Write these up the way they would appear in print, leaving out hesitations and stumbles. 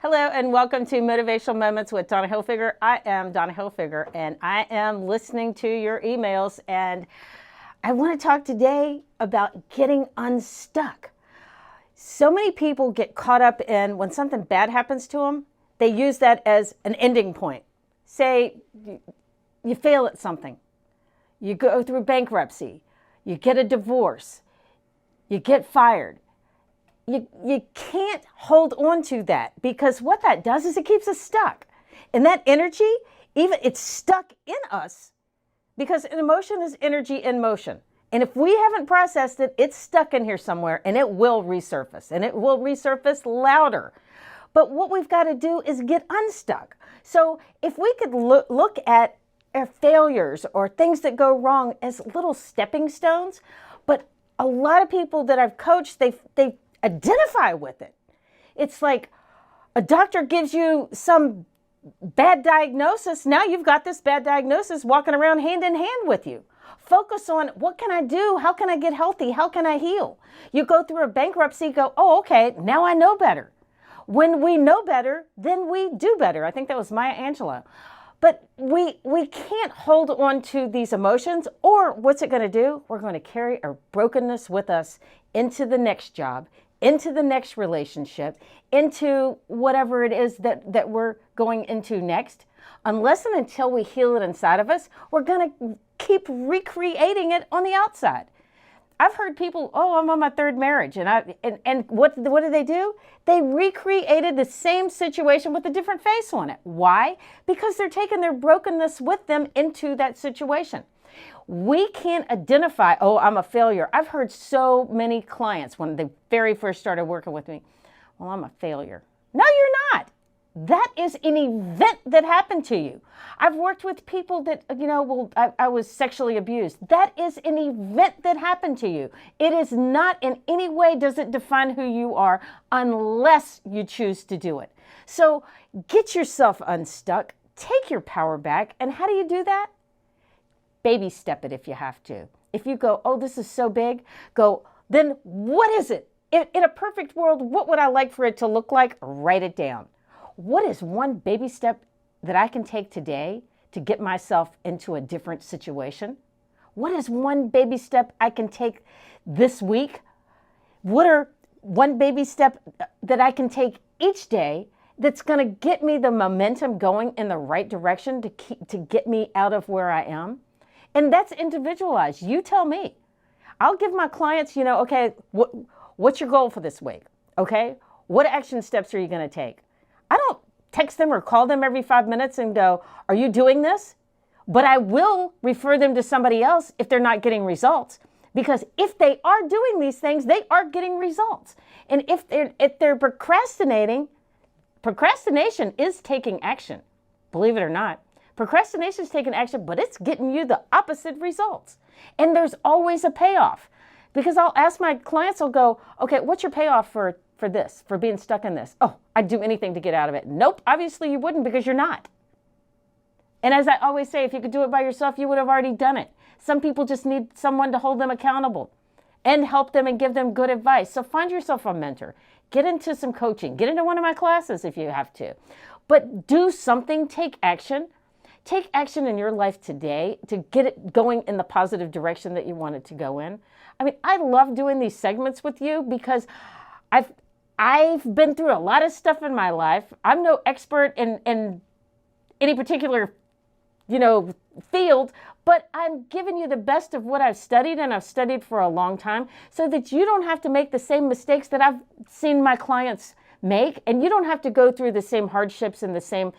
Hello and welcome to Motivational Moments with Donna Hilfiger. I am Donna Hilfiger and I am listening to your emails, and I want to talk today about getting unstuck. So many people get caught up in when something bad happens to them, they use that as an ending point. Say you fail at something, you go through bankruptcy, you get a divorce, you get fired. You can't hold on to that, because what that does is it keeps us stuck. And that energy, even it's stuck in us, because an emotion is energy in motion. And if we haven't processed it, it's stuck in here somewhere, and it will resurface, and it will resurface louder. But what we've got to do is get unstuck. So if we could look at our failures or things that go wrong as little stepping stones, but a lot of people that I've coached, they identify with it. It's like a doctor gives you some bad diagnosis. Now you've got this bad diagnosis walking around hand in hand with you. Focus on, what can I do? How can I get healthy? How can I heal? You go through a bankruptcy, go, oh, okay, now I know better. When we know better, then we do better. I think that was Maya Angelou. But we can't hold on to these emotions, or what's it going to do? We're going to carry our brokenness with us into the next job, into the next relationship, into whatever it is that we're going into next. Unless and until we heal it inside of us, we're going to keep recreating it on the outside. I've heard people, oh, I'm on my third marriage. And what do? They recreated the same situation with a different face on it. Why? Because they're taking their brokenness with them into that situation. We can't identify, oh, I'm a failure. I've heard so many clients when they very first started working with me, well, I'm a failure. No, you're not. That is an event that happened to you. I've worked with people that, I was sexually abused. That is an event that happened to you. It is not in any way, does it define who you are, unless you choose to do it. So get yourself unstuck, take your power back. And how do you do that? Baby step it if you have to. If you go, oh, this is so big, go, then what is it? In a perfect world, what would I like for it to look like? Write it down. What is one baby step that I can take today to get myself into a different situation? What is one baby step I can take this week? What are one baby step that I can take each day that's going to get me the momentum going in the right direction to get me out of where I am? And that's individualized. You tell me. I'll give my clients, okay, what's your goal for this week? Okay, what action steps are you going to take? I don't text them or call them every 5 minutes and go, are you doing this? But I will refer them to somebody else if they're not getting results. Because if they are doing these things, they are getting results. And if they're procrastinating, procrastination is taking action, believe it or not. Procrastination is taking action, but it's getting you the opposite results. And there's always a payoff. Because I'll ask my clients, I'll go, okay, what's your payoff for this, for being stuck in this? Oh, I'd do anything to get out of it. Nope, obviously you wouldn't, because you're not. And as I always say, if you could do it by yourself, you would have already done it. Some people just need someone to hold them accountable and help them and give them good advice. So find yourself a mentor. Get into some coaching. Get into one of my classes if you have to. But do something, take action. Take action in your life today to get it going in the positive direction that you want it to go in. I mean, I love doing these segments with you because I've been through a lot of stuff in my life. I'm no expert in any particular, field, but I'm giving you the best of what I've studied, and I've studied for a long time, so that you don't have to make the same mistakes that I've seen my clients make, and you don't have to go through the same hardships and the same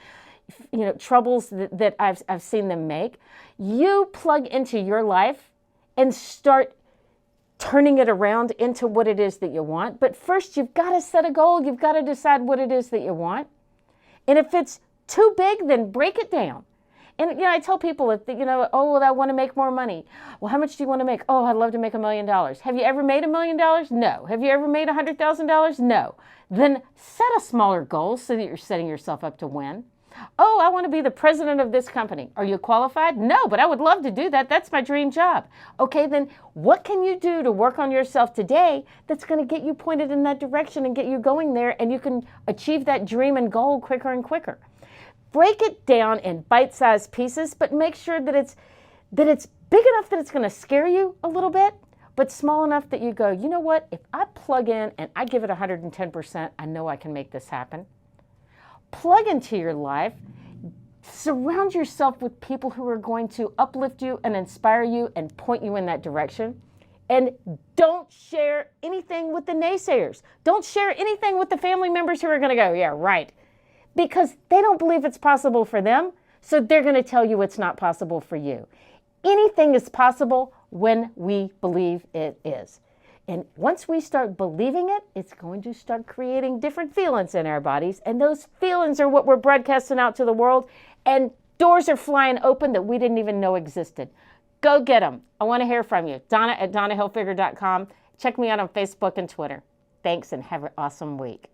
troubles that I've seen them make. You plug into your life and start turning it around into what it is that you want. But first, you've got to set a goal. You've got to decide what it is that you want. And if it's too big, then break it down. And, I tell people, oh, well, I want to make more money. Well, how much do you want to make? Oh, I'd love to make $1 million. Have you ever made $1 million? No. Have you ever made $100,000? No. Then set a smaller goal so that you're setting yourself up to win. Oh, I want to be the president of this company. Are you qualified? No, but I would love to do that. That's my dream job. Okay, then what can you do to work on yourself today that's going to get you pointed in that direction and get you going there, and you can achieve that dream and goal quicker and quicker? Break it down in bite-sized pieces, but make sure that it's big enough that it's going to scare you a little bit, but small enough that you go, you know what? If I plug in and I give it 110%, I know I can make this happen. Plug into your life. Surround yourself with people who are going to uplift you and inspire you and point you in that direction. And don't share anything with the naysayers. Don't share anything with the family members who are going to go, yeah, right. Because they don't believe it's possible for them, so they're going to tell you it's not possible for you. Anything is possible when we believe it is. And once we start believing it, it's going to start creating different feelings in our bodies. And those feelings are what we're broadcasting out to the world. And doors are flying open that we didn't even know existed. Go get them. I want to hear from you. Donna at DonnaHilfiger.com. Check me out on Facebook and Twitter. Thanks and have an awesome week.